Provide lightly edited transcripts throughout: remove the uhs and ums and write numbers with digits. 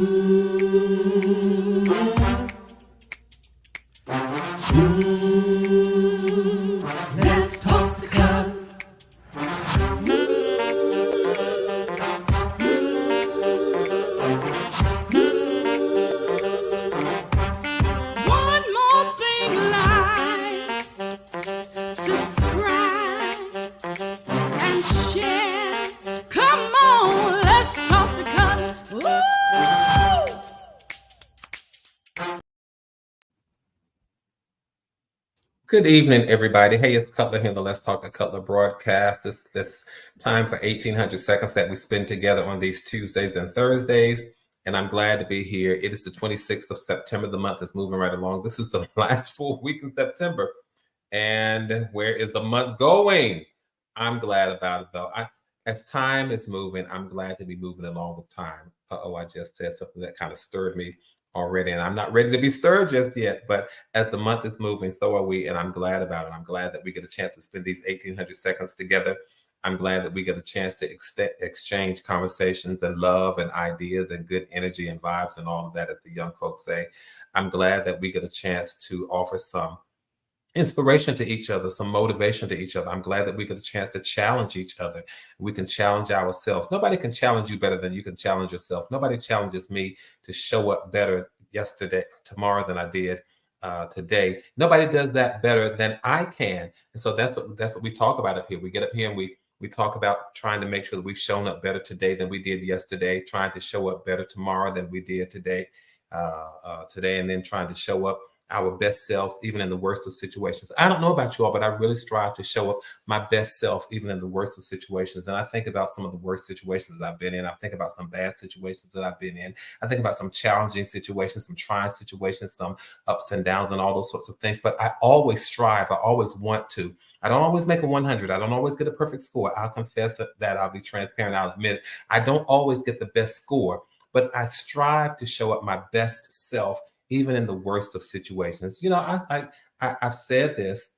Let's talk to God. One more thing, like, subscribe, and share. Come on, let's talk to God. Woo! Good evening, everybody. Hey, it's Cutler here, the Let's Talk to Cutler broadcast. This time for 1800 seconds that we spend together on these Tuesdays and Thursdays. And I'm glad to be here. It is the 26th of September. The month is moving right along. This is the last full week in September. And where is the month going? I'm glad about it, though. As time is moving, I'm glad to be moving along with time. I just said something that kind of stirred me already, and I'm not ready to be stirred just yet. But as the month is moving, so are we, and I'm glad about it. I'm glad that we get a chance to spend these 1800 seconds together. I'm glad that we get a chance to exchange conversations and love and ideas and good energy and vibes and all of that, as the young folks say. I'm glad that we get a chance to offer some inspiration to each other, some motivation to each other. I'm glad that we get a chance to challenge each other. We can challenge ourselves. Nobody can challenge you better than you can challenge yourself. Nobody challenges me to show up better tomorrow than I did today. Nobody does that better than I can. And so that's what we talk about up here. We get up here and we talk about trying to make sure that we've shown up better today than we did yesterday, trying to show up better tomorrow than we did today, and then trying to show up our best selves, even in the worst of situations. I don't know about you all, but I really strive to show up my best self, even in the worst of situations. And I think about some of the worst situations I've been in. I think about some bad situations that I've been in. I think about some challenging situations, some trying situations, some ups and downs, and all those sorts of things. But I always strive. I always want to. I don't always make a 100. I don't always get a perfect score. I'll confess that. I'll be transparent. I'll admit it. I don't always get the best score, but I strive to show up my best self even in the worst of situations. I've said this,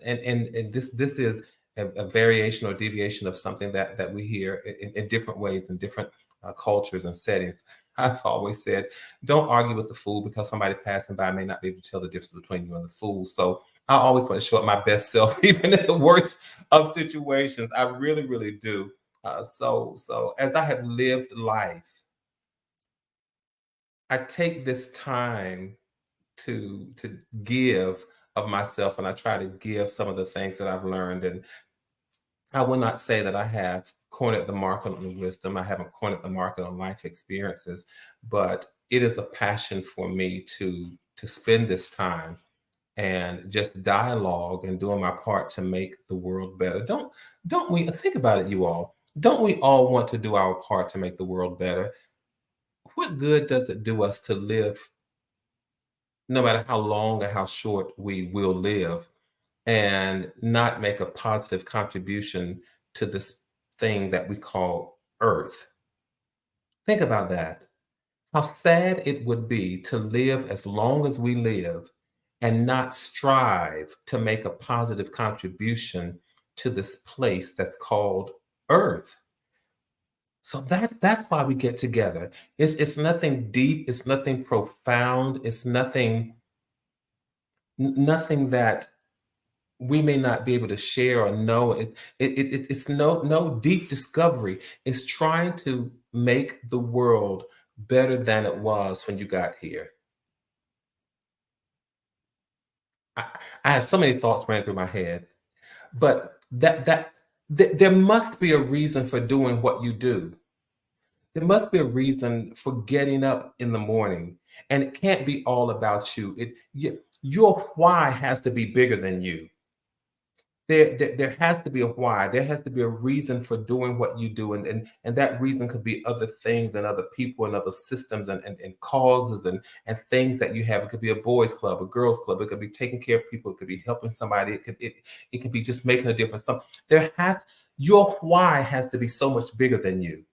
and this is a variation or deviation of something that we hear in different ways in different cultures and settings. I've always said, don't argue with the fool, because somebody passing by may not be able to tell the difference between you and the fool. So I always want to show up my best self, even in the worst of situations. I really, really do. So as I have lived life, I take this time to give of myself, and I try to give some of the things that I've learned. And I will not say that I have cornered the market on wisdom. I haven't cornered the market on life experiences, but it is a passion for me to spend this time and just dialogue and doing my part to make the world better. Don't we think about it, you all? Don't we all want to do our part to make the world better? What good does it do us to live, no matter how long or how short we will live, and not make a positive contribution to this thing that we call Earth? Think about that. How sad it would be to live as long as we live and not strive to make a positive contribution to this place that's called Earth. So that's why we get together. It's nothing deep, it's nothing profound, it's nothing that we may not be able to share or know. It's no deep discovery. It's trying to make the world better than it was when you got here. I, I have so many thoughts running through my head, but there must be a reason for doing what you do. There must be a reason for getting up in the morning, and it can't be all about you. Your why has to be bigger than you. There has to be a why. There has to be a reason for doing what you do, and that reason could be other things and other people and other systems and causes and things that you have. It could be a boys club, a girls club. It could be taking care of people. It could be helping somebody. It could be just making a difference. Your why has to be so much bigger than you.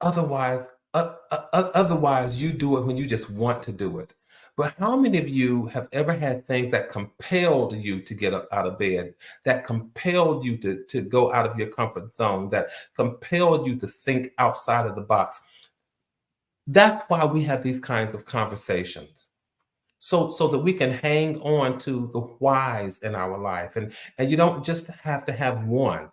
Otherwise, otherwise you do it when you just want to do it. But how many of you have ever had things that compelled you to get up out of bed, that compelled you to go out of your comfort zone, that compelled you to think outside of the box? That's why we have these kinds of conversations. So that we can hang on to the whys in our life. And you don't just have to have one,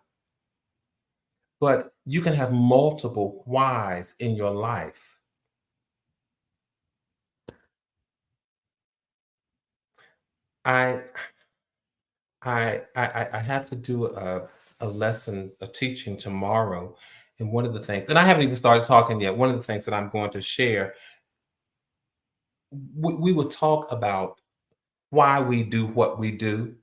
but you can have multiple whys in your life. I I have to do a lesson, a teaching tomorrow. And one of the things, and I haven't even started talking yet, one of the things that I'm going to share, we will talk about why we do what we do.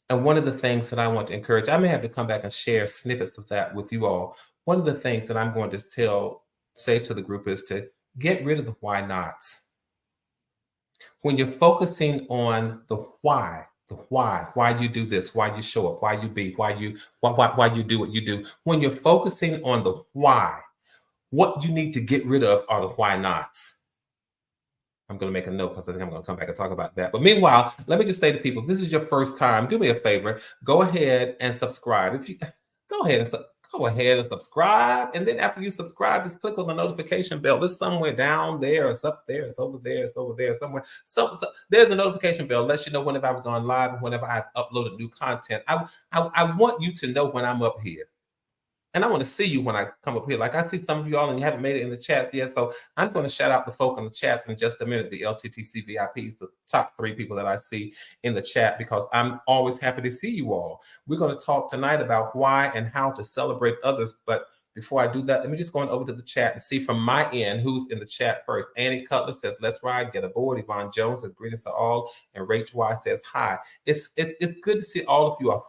And one of the things that I want to encourage, I may have to come back and share snippets of that with you all. One of the things that I'm going to say to the group is to get rid of the why nots. When you're focusing on the why you do this, why you show up, why you be, why you do what you do. When you're focusing on the why, what you need to get rid of are the why nots. I'm going to make a note because I think I'm going to come back and talk about that. But meanwhile, let me just say to people, if this is your first time, do me a favor, go ahead and subscribe. If you go ahead and subscribe, and then after you subscribe, just click on the notification bell. It's somewhere down there, it's up there, it's over there, it's over there, somewhere. So there's a notification bell, lets you know whenever I've gone live and whenever I've uploaded new content. I want you to know when I'm up here. And I want to see you when I come up here. Like I see some of you all and you haven't made it in the chats yet. So I'm going to shout out the folk in the chats in just a minute, the LTTC VIPs, the top 3 people that I see in the chat, because I'm always happy to see you all. We're going to talk tonight about why and how to celebrate others. But before I do that, let me just go on over to the chat and see from my end who's in the chat first. Annie Cutler says, let's ride, get aboard. Yvonne Jones says, greetings to all. And Rachel Y says, hi. It's good to see all of you all.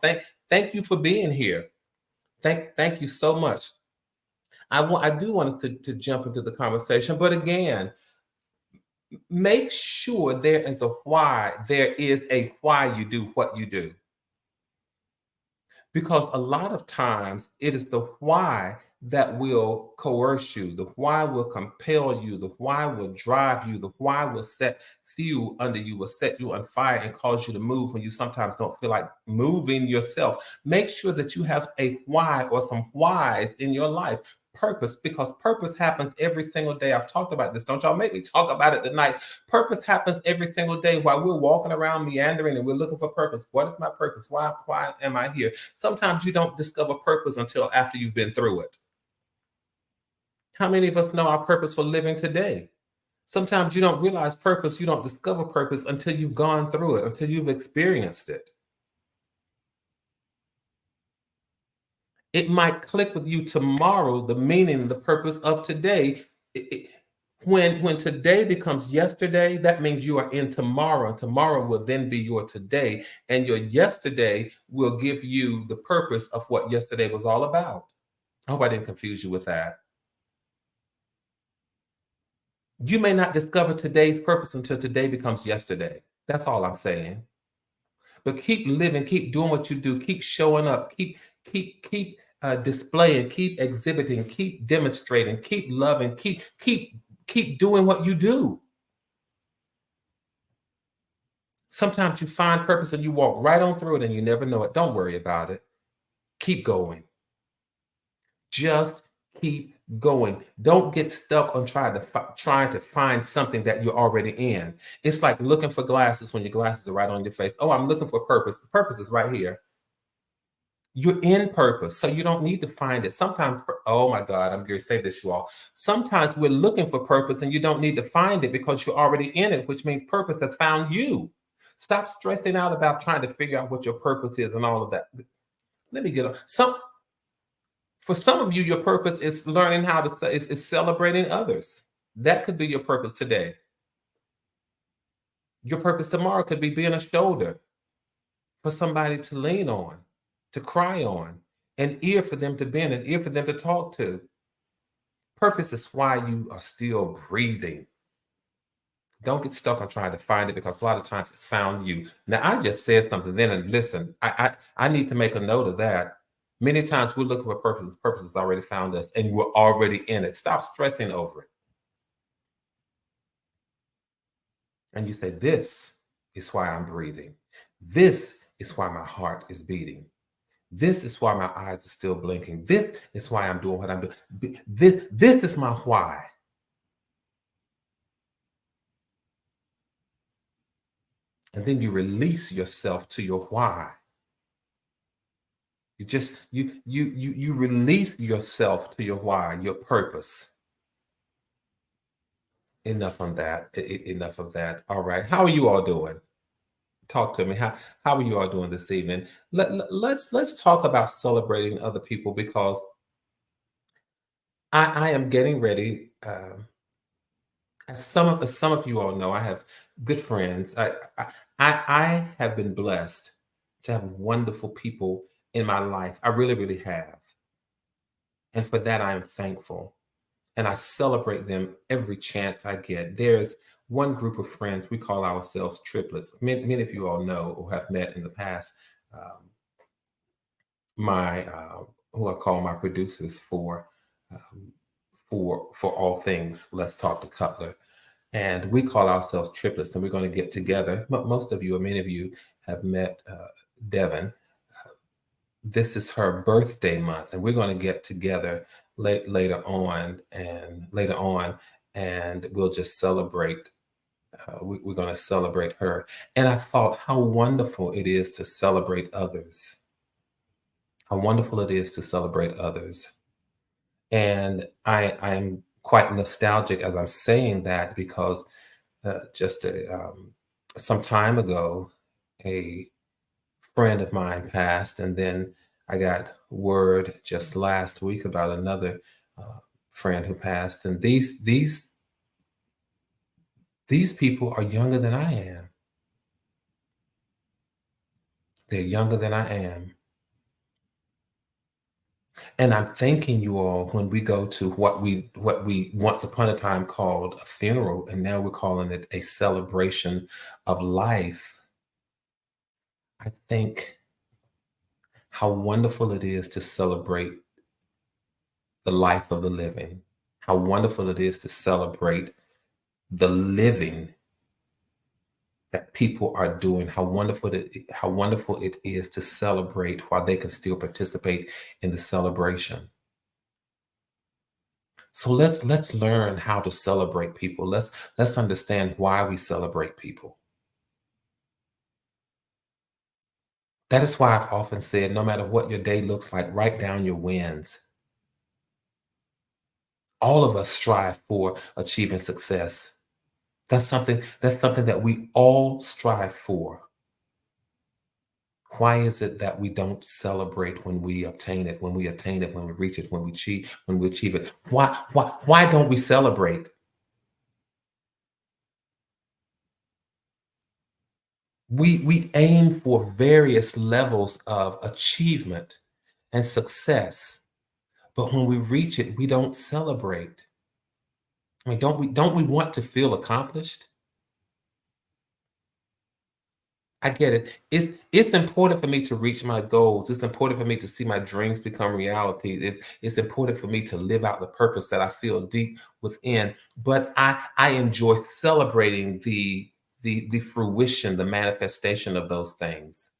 Thank you for being here. Thank you so much. I do want us to jump into the conversation, but again, make sure there is a why. There is a why you do what you do. Because a lot of times it is the why that will coerce you, the why will compel you, the why will drive you, the why will set fuel under you, will set you on fire and cause you to move when you sometimes don't feel like moving yourself. Make sure that you have a why or some whys in your life. Purpose, because purpose happens every single day. I've talked about this. Don't y'all make me talk about it tonight. Purpose happens every single day while we're walking around meandering and we're looking for purpose. What is my purpose? Why am I here? Sometimes you don't discover purpose until after you've been through it. How many of us know our purpose for living today? Sometimes you don't realize purpose, you don't discover purpose until you've gone through it, until you've experienced it. It might click with you tomorrow, the meaning, the purpose of today. When today becomes yesterday, that means you are in tomorrow, and tomorrow will then be your today, and your yesterday will give you the purpose of what yesterday was all about. I hope I didn't confuse you with that. You may not discover today's purpose until today becomes yesterday. That's all I'm saying. But keep living, keep doing what you do, keep showing up, keep displaying, keep exhibiting, keep demonstrating, keep loving, keep doing what you do. Sometimes you find purpose and you walk right on through it and you never know it. Don't worry about it. Keep going. Just keep going. Don't get stuck on trying to find something that you're already in. It's like looking for glasses when your glasses are right on your face. Oh, I'm looking for purpose. The purpose is right here. You're in purpose, so you don't need to find it. Sometimes, oh my God, I'm going to say this, you all. Sometimes we're looking for purpose and you don't need to find it because you're already in it, which means purpose has found you. Stop stressing out about trying to figure out what your purpose is and all of that. Let me get on. For some of you, your purpose is learning how to is celebrating others. That could be your purpose today. Your purpose tomorrow could be being a shoulder for somebody to lean on, to cry on, an ear for them to bend, an ear for them to talk to. Purpose is why you are still breathing. Don't get stuck on trying to find it because a lot of times it's found you. Now, I just said something then, and listen, I need to make a note of that. Many times we're looking for purpose. Purpose has already found us and we're already in it. Stop stressing over it. And you say, this is why I'm breathing. This is why my heart is beating. This is why my eyes are still blinking. This is why I'm doing what I'm doing. This is my why. And then you release yourself to your why. You release yourself to your why, your purpose. Enough on that. Enough of that. All right. How are you all doing? Talk to me. How are you all doing this evening? Let's talk about celebrating other people, because I am getting ready. As some of you all know, I have good friends. I have been blessed to have wonderful people in my life. I really, really have. And for that, I am thankful. And I celebrate them every chance I get. There's one group of friends, we call ourselves triplets. Many of you all know or have met in the past. Um, my who I call my producers um, for all things Let's Talk to Cutler, and we call ourselves triplets. And we're going to get together. Most of you, or many of you, have met Devin. This is her birthday month, and we're going to get together later on, and we'll just celebrate. We're going to celebrate her. And I thought how wonderful it is to celebrate others. How wonderful it is to celebrate others. And I'm quite nostalgic as I'm saying that, because just some time ago, a friend of mine passed, and then I got word just last week about another uh, friend who passed. And these people are younger than I am. They're younger than I am. And I'm thanking you all when we go to what we once upon a time called a funeral, and now we're calling it a celebration of life. I think how wonderful it is to celebrate the life of the living. How wonderful it is to celebrate the living that people are doing. How wonderful it is to celebrate while they can still participate in the celebration. So let's learn how to celebrate people. Let's understand why we celebrate people. That is why I've often said, no matter what your day looks like, write down your wins. All of us strive for achieving success. That's something that we all strive for. Why is it that we don't celebrate when we obtain it, when we attain it, when we reach it, when we achieve it? Why don't we celebrate? We aim for various levels of achievement and success, but when we reach it, we don't celebrate. I mean, don't we want to feel accomplished? I get it. It's important for me to reach my goals. It's important for me to see my dreams become reality. It's important for me to live out the purpose that I feel deep within. But I enjoy celebrating the fruition, the manifestation of those things.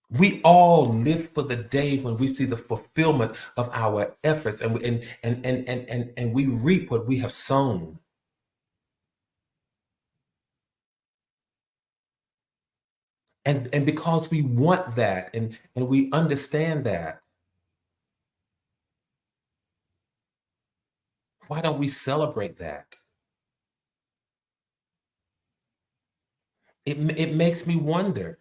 We all live for the day when we see the fulfillment of our efforts, and we reap what we have sown. And because we want that, and we understand that, why don't we celebrate that? It makes me wonder,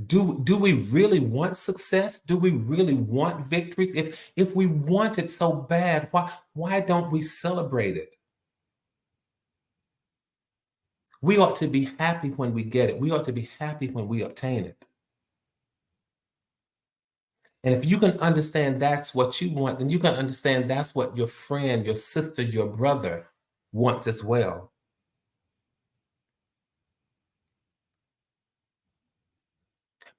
do we really want success? Do we really want victories? If we want it so bad, why don't we celebrate it? We ought to be happy when we get it. We ought to be happy when we obtain it. And if you can understand that's what you want, then you can understand that's what your friend, your sister, your brother wants as well.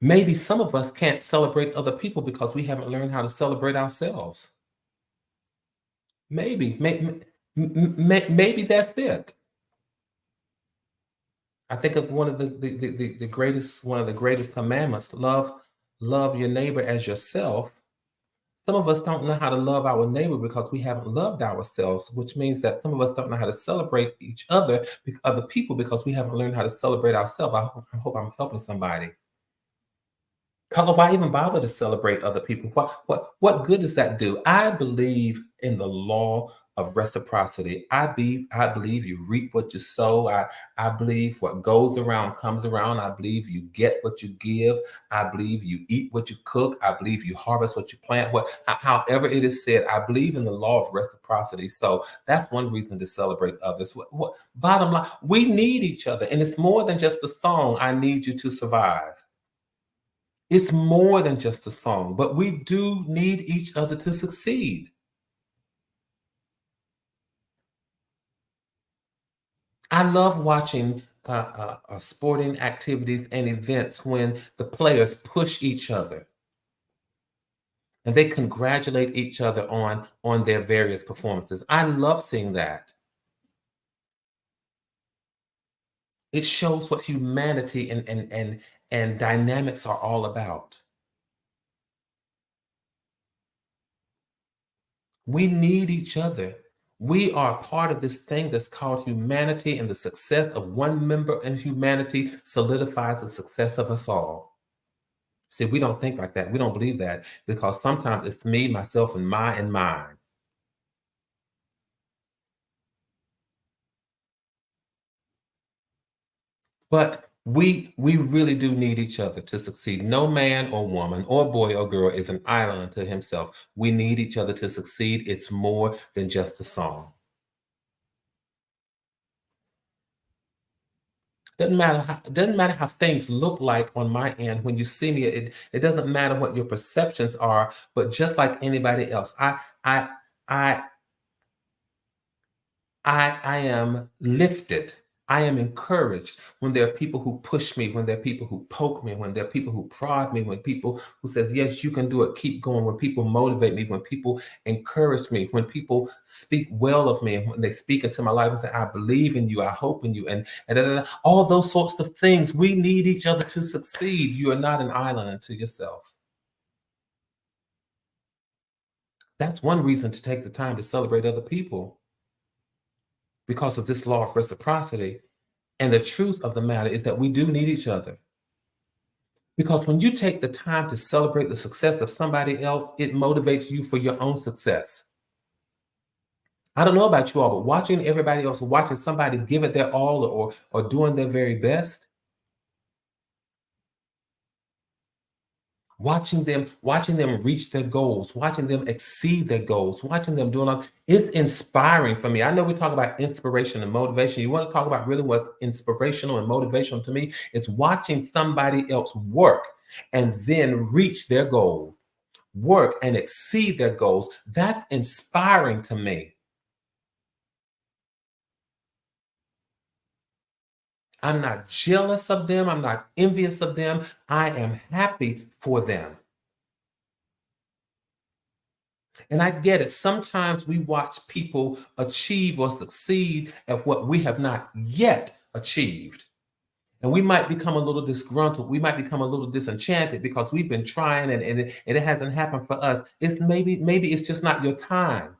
Maybe some of us can't celebrate other people because we haven't learned how to celebrate ourselves. Maybe. Maybe that's it. I think of one of the greatest one of the greatest commandments, love your neighbor as yourself. Some of us don't know how to love our neighbor because we haven't loved ourselves, which means that some of us don't know how to celebrate each other, other people, because we haven't learned how to celebrate ourselves. I hope I'm helping somebody. Color, why even bother to celebrate other people? What good does that do? I believe in the law of reciprocity. I believe you reap what you sow. I believe what goes around comes around. I believe you get what you give. I believe you eat what you cook. I believe you harvest what you plant. However it is said, I believe in the law of reciprocity. So that's one reason to celebrate others. Bottom line, we need each other, and it's more than just a song. I need you to survive. It's more than just a song, but we do need each other to succeed. I love watching sporting activities and events when the players push each other and they congratulate each other on their various performances. I love seeing that. It shows what humanity and dynamics are all about. We need each other. We are part of this thing that's called humanity, and the success of one member in humanity solidifies the success of us all. See, we don't think like that. We don't believe that because sometimes it's me, myself, and my and mine. But we really do need each other to succeed. No man or woman or boy or girl is an island unto himself. We need each other to succeed. It's more than just a song. Doesn't matter how things look like on my end when you see me. It doesn't matter what your perceptions are, but just like anybody else, I I I am lifted. I am encouraged when there are people who push me, when there are people who poke me, when there are people who prod me, when people who says, yes, you can do it, keep going, when people motivate me, when people encourage me, when people speak well of me, and when they speak into my life and say, I believe in you, I hope in you, and da, da, da, all those sorts of things. We need each other to succeed. You are not an island unto yourself. That's one reason to take the time to celebrate other people because of this law of reciprocity. And the truth of the matter is that we do need each other. Because when you take the time to celebrate the success of somebody else, it motivates you for your own success. I don't know about you all, but watching everybody else, watching somebody give it their all or doing their very best, watching them reach their goals, watching them exceed their goals, watching them doing all, it's inspiring for me. I know we talk about inspiration and motivation. You want to talk about really what's inspirational and motivational to me is watching somebody else work and then reach their goal, work and exceed their goals. That's inspiring to me. I'm not jealous of them. I'm not envious of them. I am happy for them. And I get it. Sometimes we watch people achieve or succeed at what we have not yet achieved. And we might become a little disgruntled. We might become a little disenchanted because we've been trying and it hasn't happened for us. It's maybe it's just not your time.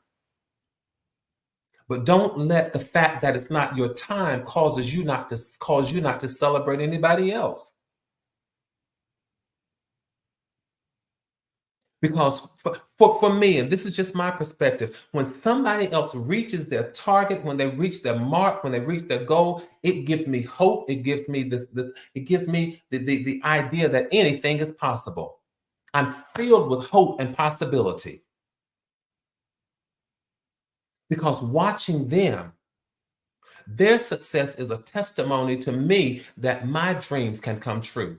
But don't let the fact that it's not your time cause you not to celebrate anybody else. Because for me, and this is just my perspective, when somebody else reaches their target, when they reach their mark, when they reach their goal, it gives me hope. It gives me the idea that anything is possible. I'm filled with hope and possibility because watching them, their success is a testimony to me that my dreams can come true.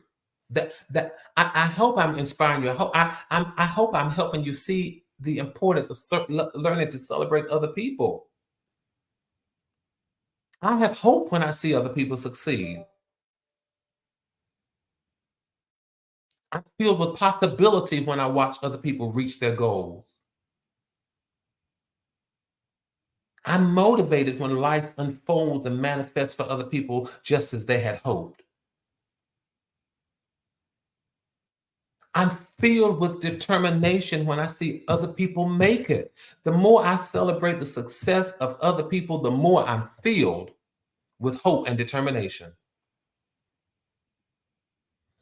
I hope I'm inspiring you. I hope I'm helping you see the importance of learning to celebrate other people. I have hope when I see other people succeed. I'm filled with possibility when I watch other people reach their goals. I'm motivated when life unfolds and manifests for other people just as they had hoped. I'm filled with determination when I see other people make it. The more I celebrate the success of other people, the more I'm filled with hope and determination.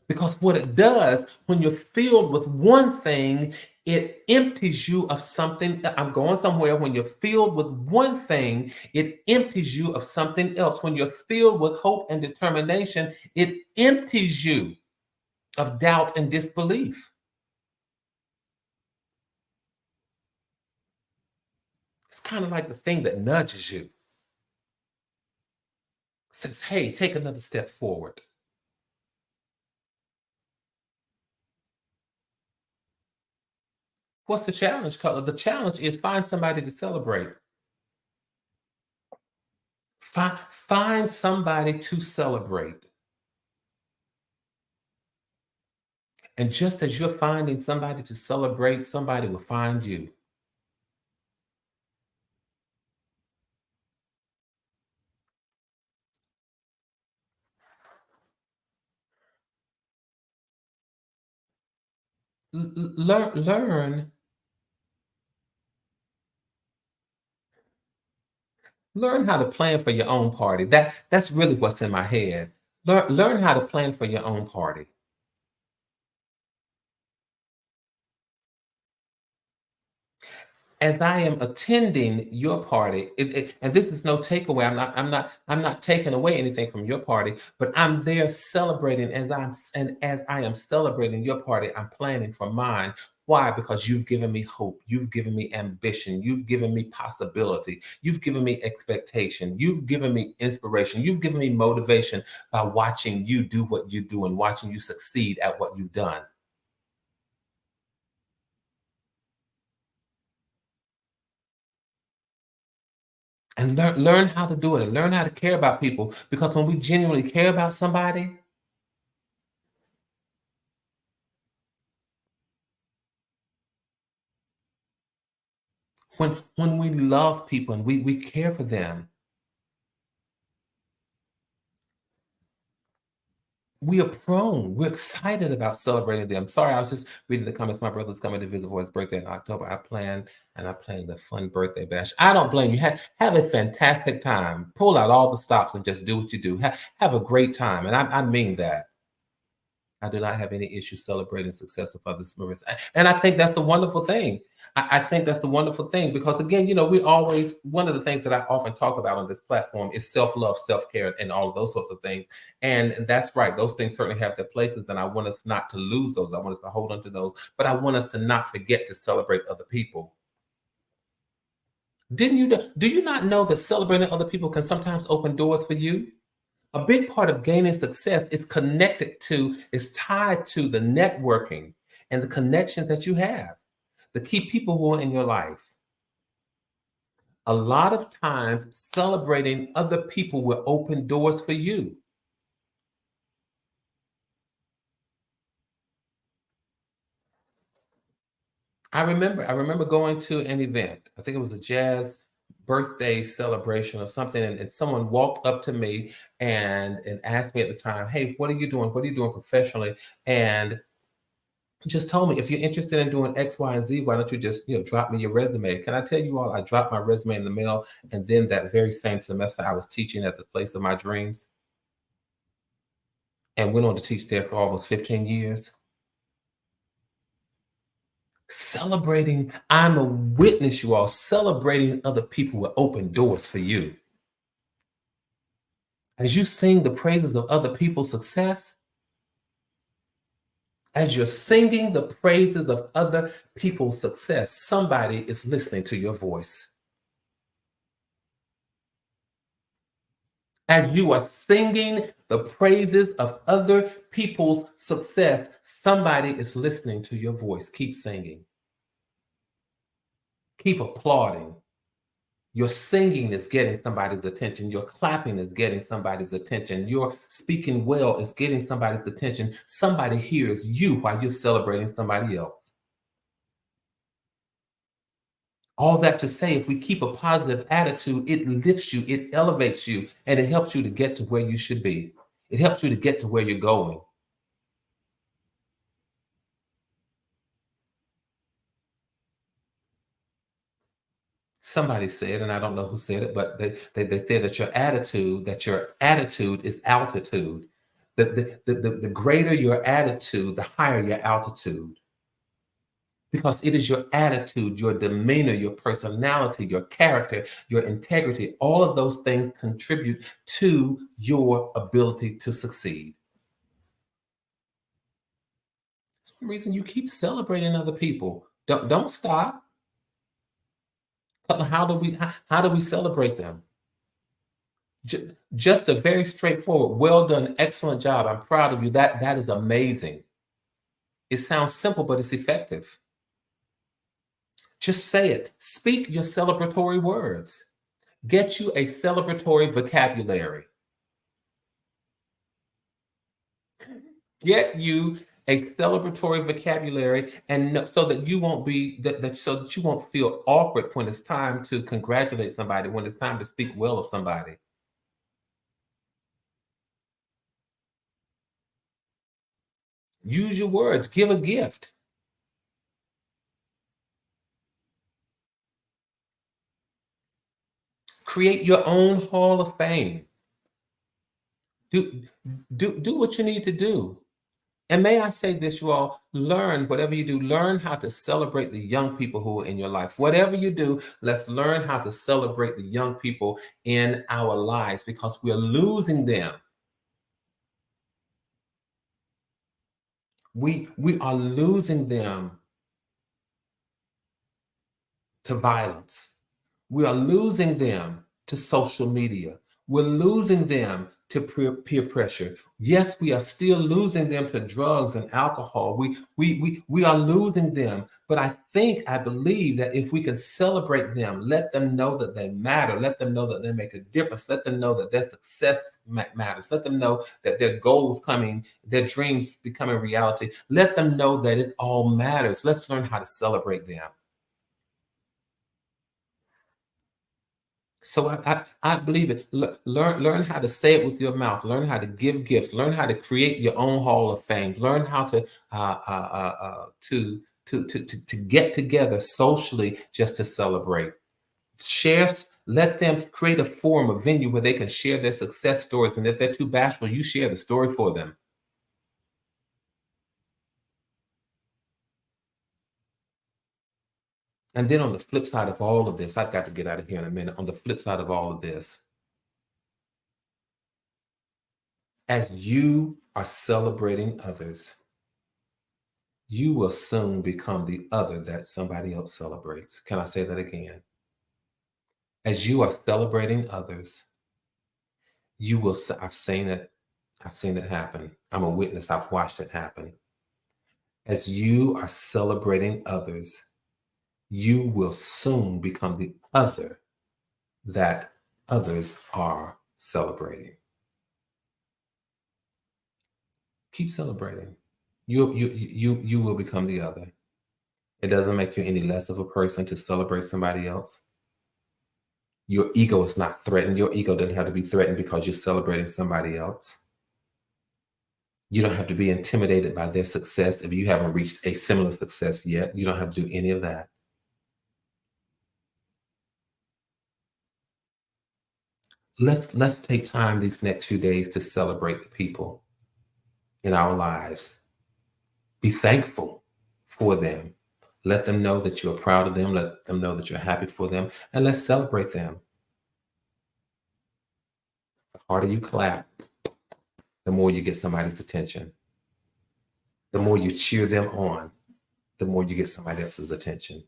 Because what it does, when you're filled with one thing, it empties you of something. I'm going somewhere. When you're filled with one thing, it empties you of something else. When you're filled with hope and determination, it empties you of doubt and disbelief. It's kind of like the thing that nudges you, says, hey, take another step forward. What's the challenge, Cutler? The challenge is find somebody to celebrate. Find somebody to celebrate. And just as you're finding somebody to celebrate, somebody will find you. Learn how to plan for your own party. That's really what's in my head. Learn how to plan for your own party. As I am attending your party, and this is no takeaway. I'm not taking away anything from your party, but I'm there celebrating as I am celebrating your party, I'm planning for mine. Why? Because you've given me hope, you've given me ambition, you've given me possibility, you've given me expectation, you've given me inspiration, you've given me motivation by watching you do what you do and watching you succeed at what you've done. And learn how to do it and learn how to care about people, because when we genuinely care about somebody, when we love people and we care for them, we're excited about celebrating them. Sorry, I was just reading the comments. My brother's coming to visit for his birthday in October. I planned a fun birthday bash. I don't blame you. Have a fantastic time. Pull out all the stops and just do what you do. Have a great time. And I mean that. I do not have any issue celebrating success of others, Marissa. And I think that's the wonderful thing. I think that's the wonderful thing, because again, we always, one of the things that I often talk about on this platform is self-love, self-care, and all of those sorts of things. And that's right. Those things certainly have their places, and I want us not to lose those. I want us to hold on to those, but I want us to not forget to celebrate other people. Do you not know that celebrating other people can sometimes open doors for you? A big part of gaining success is tied to the networking and the connections that you have, the key people who are in your life. A lot of times, celebrating other people will open doors for you. I remember going to an event. I think it was a jazz birthday celebration or something, and someone walked up to me and asked me at the time, "Hey, what are you doing? What are you doing professionally?" And just told me, "If you're interested in doing X, Y, and Z, why don't you just drop me your resume?" Can I tell you all? I dropped my resume in the mail, and then that very same semester, I was teaching at the place of my dreams, and went on to teach there for almost 15 years. Celebrating, I'm a witness, you all. Celebrating other people will open doors for you. As you sing the praises of other people's success, as you're singing the praises of other people's success, somebody is listening to your voice. As you are singing the praises of other people's success, somebody is listening to your voice. Keep singing. Keep applauding. Your singing is getting somebody's attention. Your clapping is getting somebody's attention. Your speaking well is getting somebody's attention. Somebody hears you while you're celebrating somebody else. All that to say, if we keep a positive attitude, it lifts you, it elevates you, and it helps you to get to where you should be. It helps you to get to where you're going. Somebody said, and I don't know who said it, but they said that your attitude is altitude. The greater your attitude, the higher your altitude. Because it is your attitude, your demeanor, your personality, your character, your integrity, all of those things contribute to your ability to succeed. That's one reason you keep celebrating other people. Don't stop. How do we celebrate them? Just a very straightforward, well done, excellent job. I'm proud of you. That is amazing. It sounds simple, but it's effective. Just say it. Speak your celebratory words. Get you a celebratory vocabulary. Get you a celebratory vocabulary, and so that you won't be so that you won't feel awkward when it's time to congratulate somebody, when it's time to speak well of somebody. Use your words. Give a gift. Create your own hall of fame. Do what you need to do. And may I say this, you all, learn whatever you do, learn how to celebrate the young people who are in your life. Whatever you do, let's learn how to celebrate the young people in our lives, because we're losing them. We are losing them to violence. We are losing them to social media. We're losing them to peer pressure. Yes, we are still losing them to drugs and alcohol. We are losing them. But I believe that if we can celebrate them, let them know that they matter, let them know that they make a difference, let them know that their success matters, let them know that their goals coming, their dreams becoming reality, let them know that it all matters. Let's learn how to celebrate them. So I believe it. Learn how to say it with your mouth. Learn how to give gifts. Learn how to create your own hall of fame. Learn how to get together socially just to celebrate. Let them create a forum, a venue where they can share their success stories. And if they're too bashful, you share the story for them. And then on the flip side of all of this, I've got to get out of here in a minute. On the flip side of all of this, as you are celebrating others, you will soon become the other that somebody else celebrates. Can I say that again? As you are celebrating others, you will, I've seen it happen. I'm a witness. I've watched it happen. As you are celebrating others, you will soon become the other that others are celebrating. Keep celebrating. You will become the other. It doesn't make you any less of a person to celebrate somebody else. Your ego is not threatened. Your ego doesn't have to be threatened because you're celebrating somebody else. You don't have to be intimidated by their success if you haven't reached a similar success yet. You don't have to do any of that. Let's take time these next few days to celebrate the people in our lives. Be thankful for them. Let them know that you're proud of them. Let them know that you're happy for them. And let's celebrate them. The harder you clap, the more you get somebody's attention. The more you cheer them on, the more you get somebody else's attention.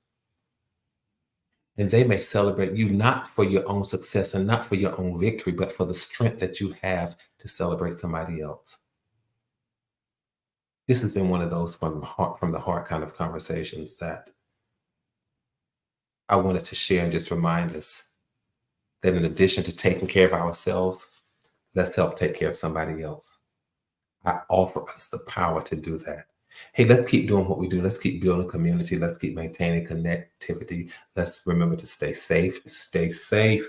And they may celebrate you not for your own success and not for your own victory, but for the strength that you have to celebrate somebody else. This has been one of those from the heart kind of conversations that I wanted to share and just remind us that in addition to taking care of ourselves, let's help take care of somebody else. I offer us the power to do that. Hey, let's keep doing what we do. Let's keep building community. Let's keep maintaining connectivity. Let's remember to stay safe. Stay safe.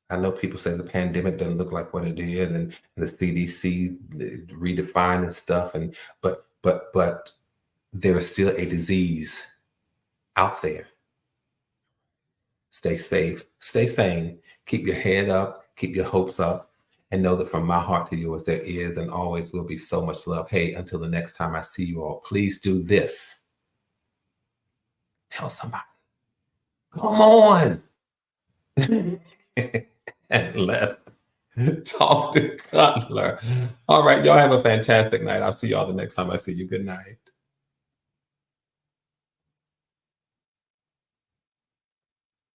I know people say the pandemic doesn't look like what it did, and the CDC redefining stuff, and but there is still a disease out there. Stay safe, stay sane, keep your head up, keep your hopes up, and know that from my heart to yours, there is and always will be so much love. Hey, until the next time I see you all, please do this. Tell somebody. Come on. And let talk to Cutler. All right, y'all have a fantastic night. I'll see y'all the next time I see you. Good night.